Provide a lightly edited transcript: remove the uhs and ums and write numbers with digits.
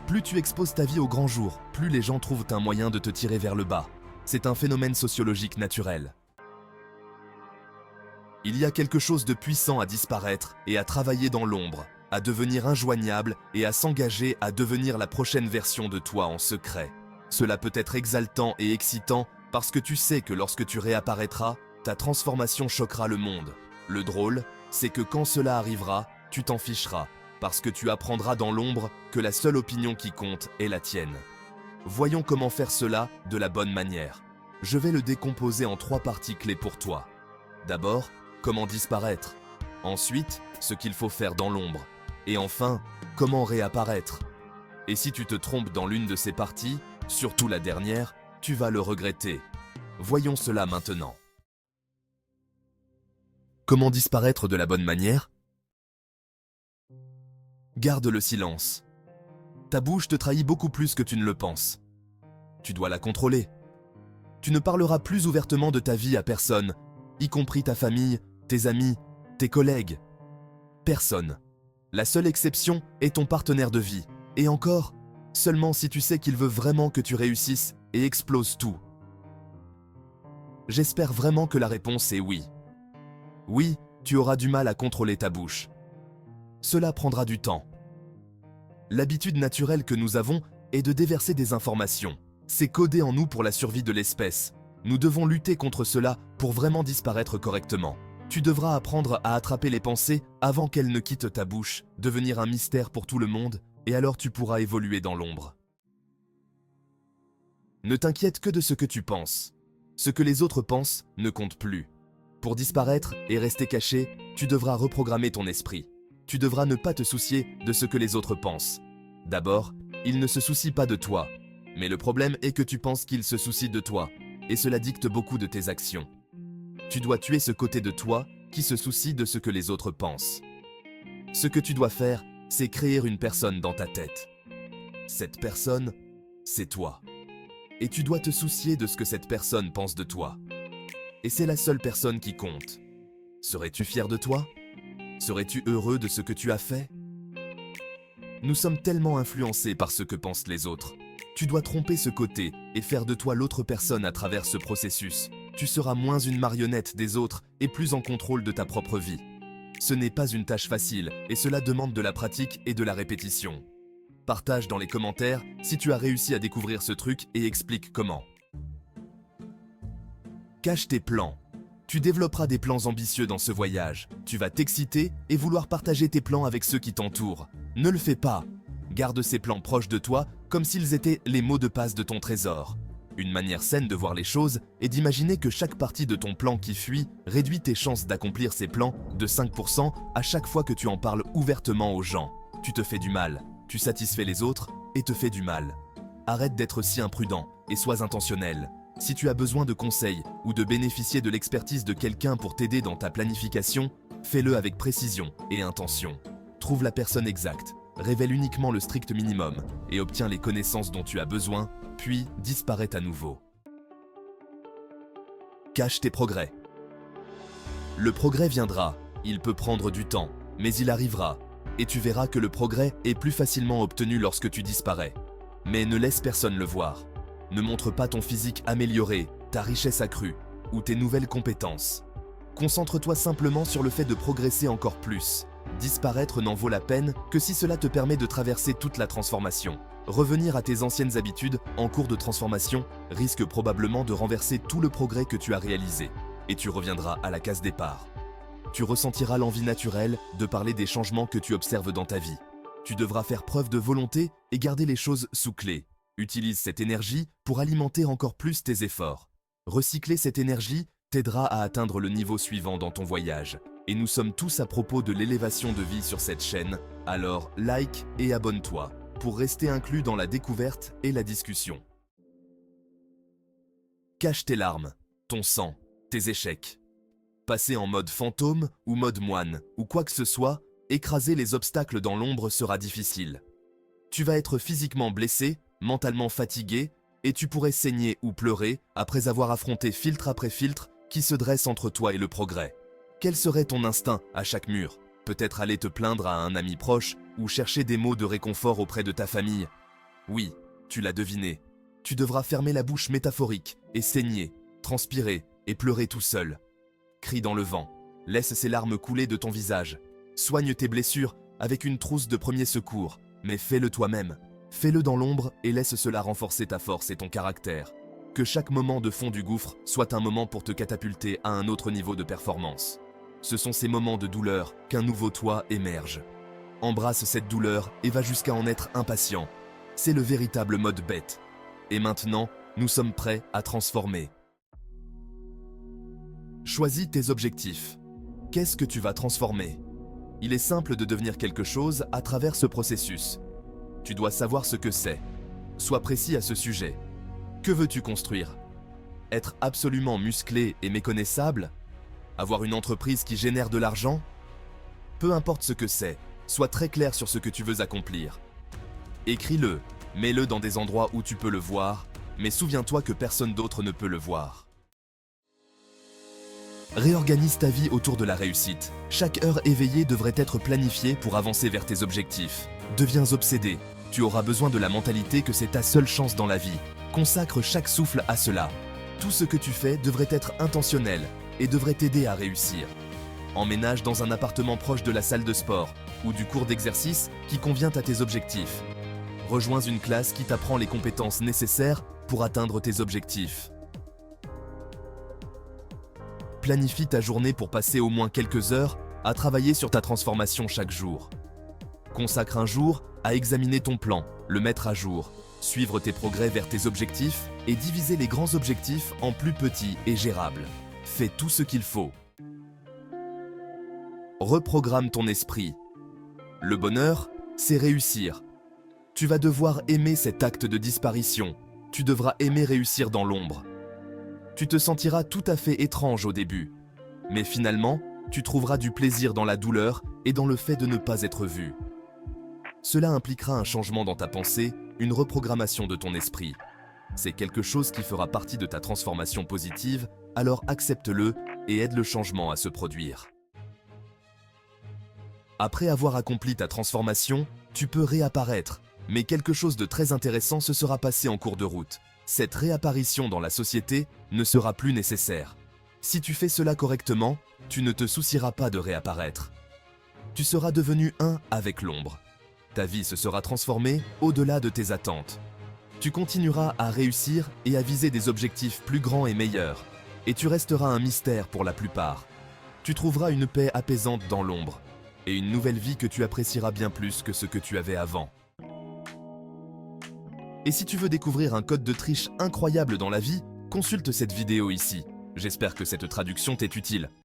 Plus tu exposes ta vie au grand jour, plus les gens trouvent un moyen de te tirer vers le bas. C'est un phénomène sociologique naturel. Il y a quelque chose de puissant à disparaître et à travailler dans l'ombre, à devenir injoignable et à s'engager à devenir la prochaine version de toi en secret. Cela peut être exaltant et excitant parce que tu sais que lorsque tu réapparaîtras, ta transformation choquera le monde. Le drôle, c'est que quand cela arrivera, tu t'en ficheras, parce que tu apprendras dans l'ombre que la seule opinion qui compte est la tienne. Voyons comment faire cela de la bonne manière. Je vais le décomposer en 3 parties clés pour toi. D'abord, comment disparaître. Ensuite, ce qu'il faut faire dans l'ombre. Et enfin, comment réapparaître. Et si tu te trompes dans l'une de ces parties, surtout la dernière, tu vas le regretter. Voyons cela maintenant. Comment disparaître de la bonne manière? Garde le silence. Ta bouche te trahit beaucoup plus que tu ne le penses. Tu dois la contrôler. Tu ne parleras plus ouvertement de ta vie à personne, y compris ta famille, tes amis, tes collègues. Personne. La seule exception est ton partenaire de vie. Et encore, seulement si tu sais qu'il veut vraiment que tu réussisses et exploses tout. J'espère vraiment que la réponse est oui. Oui, tu auras du mal à contrôler ta bouche. Cela prendra du temps. L'habitude naturelle que nous avons est de déverser des informations. C'est codé en nous pour la survie de l'espèce. Nous devons lutter contre cela pour vraiment disparaître correctement. Tu devras apprendre à attraper les pensées avant qu'elles ne quittent ta bouche, devenir un mystère pour tout le monde, et alors tu pourras évoluer dans l'ombre. Ne t'inquiète que de ce que tu penses. Ce que les autres pensent ne compte plus. Pour disparaître et rester caché, tu devras reprogrammer ton esprit. Tu devras ne pas te soucier de ce que les autres pensent. D'abord, ils ne se soucient pas de toi. Mais le problème est que tu penses qu'ils se soucient de toi, et cela dicte beaucoup de tes actions. Tu dois tuer ce côté de toi qui se soucie de ce que les autres pensent. Ce que tu dois faire, c'est créer une personne dans ta tête. Cette personne, c'est toi. Et tu dois te soucier de ce que cette personne pense de toi. Et c'est la seule personne qui compte. Serais-tu fier de toi? Serais-tu heureux de ce que tu as fait? Nous sommes tellement influencés par ce que pensent les autres. Tu dois tromper ce côté et faire de toi l'autre personne à travers ce processus. Tu seras moins une marionnette des autres et plus en contrôle de ta propre vie. Ce n'est pas une tâche facile et cela demande de la pratique et de la répétition. Partage dans les commentaires si tu as réussi à découvrir ce truc et explique comment. Cache tes plans. Tu développeras des plans ambitieux dans ce voyage. Tu vas t'exciter et vouloir partager tes plans avec ceux qui t'entourent. Ne le fais pas. Garde ces plans proches de toi comme s'ils étaient les mots de passe de ton trésor. Une manière saine de voir les choses est d'imaginer que chaque partie de ton plan qui fuit réduit tes chances d'accomplir ces plans de 5% à chaque fois que tu en parles ouvertement aux gens. Tu te fais du mal, tu satisfais les autres et te fais du mal. Arrête d'être si imprudent et sois intentionnel. Si tu as besoin de conseils ou de bénéficier de l'expertise de quelqu'un pour t'aider dans ta planification, fais-le avec précision et intention. Trouve la personne exacte, révèle uniquement le strict minimum et obtiens les connaissances dont tu as besoin, puis disparaît à nouveau. Cache tes progrès. Le progrès viendra, il peut prendre du temps, mais il arrivera, et tu verras que le progrès est plus facilement obtenu lorsque tu disparais. Mais ne laisse personne le voir. Ne montre pas ton physique amélioré, ta richesse accrue ou tes nouvelles compétences. Concentre-toi simplement sur le fait de progresser encore plus. Disparaître n'en vaut la peine que si cela te permet de traverser toute la transformation. Revenir à tes anciennes habitudes en cours de transformation risque probablement de renverser tout le progrès que tu as réalisé. Et tu reviendras à la case départ. Tu ressentiras l'envie naturelle de parler des changements que tu observes dans ta vie. Tu devras faire preuve de volonté et garder les choses sous clé. Utilise cette énergie pour alimenter encore plus tes efforts. Recycler cette énergie t'aidera à atteindre le niveau suivant dans ton voyage. Et nous sommes tous à propos de l'élévation de vie sur cette chaîne, alors like et abonne-toi pour rester inclus dans la découverte et la discussion. Cache tes larmes, ton sang, tes échecs. Passer en mode fantôme ou mode moine, ou quoi que ce soit, écraser les obstacles dans l'ombre sera difficile. Tu vas être physiquement blessé, mentalement fatigué, et tu pourrais saigner ou pleurer après avoir affronté filtre après filtre qui se dresse entre toi et le progrès. Quel serait ton instinct à chaque mur? Peut-être aller te plaindre à un ami proche ou chercher des mots de réconfort auprès de ta famille. Oui, tu l'as deviné. Tu devras fermer la bouche métaphorique et saigner, transpirer et pleurer tout seul. Crie dans le vent, laisse ces larmes couler de ton visage. Soigne tes blessures avec une trousse de premier secours, mais fais-le toi-même. Fais-le dans l'ombre et laisse cela renforcer ta force et ton caractère. Que chaque moment de fond du gouffre soit un moment pour te catapulter à un autre niveau de performance. Ce sont ces moments de douleur qu'un nouveau toi émerge. Embrasse cette douleur et va jusqu'à en être impatient. C'est le véritable mode bête. Et maintenant, nous sommes prêts à transformer. Choisis tes objectifs. Qu'est-ce que tu vas transformer? Il est simple de devenir quelque chose à travers ce processus. Tu dois savoir ce que c'est. Sois précis à ce sujet. Que veux-tu construire? Être absolument musclé et méconnaissable? Avoir une entreprise qui génère de l'argent? Peu importe ce que c'est, sois très clair sur ce que tu veux accomplir. Écris-le, mets-le dans des endroits où tu peux le voir, mais souviens-toi que personne d'autre ne peut le voir. Réorganise ta vie autour de la réussite. Chaque heure éveillée devrait être planifiée pour avancer vers tes objectifs. Deviens obsédé. Tu auras besoin de la mentalité que c'est ta seule chance dans la vie. Consacre chaque souffle à cela. Tout ce que tu fais devrait être intentionnel et devrait t'aider à réussir. Emménage dans un appartement proche de la salle de sport ou du cours d'exercice qui convient à tes objectifs. Rejoins une classe qui t'apprend les compétences nécessaires pour atteindre tes objectifs. Planifie ta journée pour passer au moins quelques heures à travailler sur ta transformation chaque jour. Consacre un jour à examiner ton plan, le mettre à jour, suivre tes progrès vers tes objectifs et diviser les grands objectifs en plus petits et gérables. Fais tout ce qu'il faut. Reprogramme ton esprit. Le bonheur, c'est réussir. Tu vas devoir aimer cet acte de disparition. Tu devras aimer réussir dans l'ombre. Tu te sentiras tout à fait étrange au début. Mais finalement, tu trouveras du plaisir dans la douleur et dans le fait de ne pas être vu. Cela impliquera un changement dans ta pensée, une reprogrammation de ton esprit. C'est quelque chose qui fera partie de ta transformation positive, alors accepte-le et aide le changement à se produire. Après avoir accompli ta transformation, tu peux réapparaître, mais quelque chose de très intéressant se sera passé en cours de route. Cette réapparition dans la société ne sera plus nécessaire. Si tu fais cela correctement, tu ne te soucieras pas de réapparaître. Tu seras devenu un avec l'ombre. Ta vie se sera transformée au-delà de tes attentes. Tu continueras à réussir et à viser des objectifs plus grands et meilleurs. Et tu resteras un mystère pour la plupart. Tu trouveras une paix apaisante dans l'ombre. Et une nouvelle vie que tu apprécieras bien plus que ce que tu avais avant. Et si tu veux découvrir un code de triche incroyable dans la vie, consulte cette vidéo ici. J'espère que cette traduction t'est utile.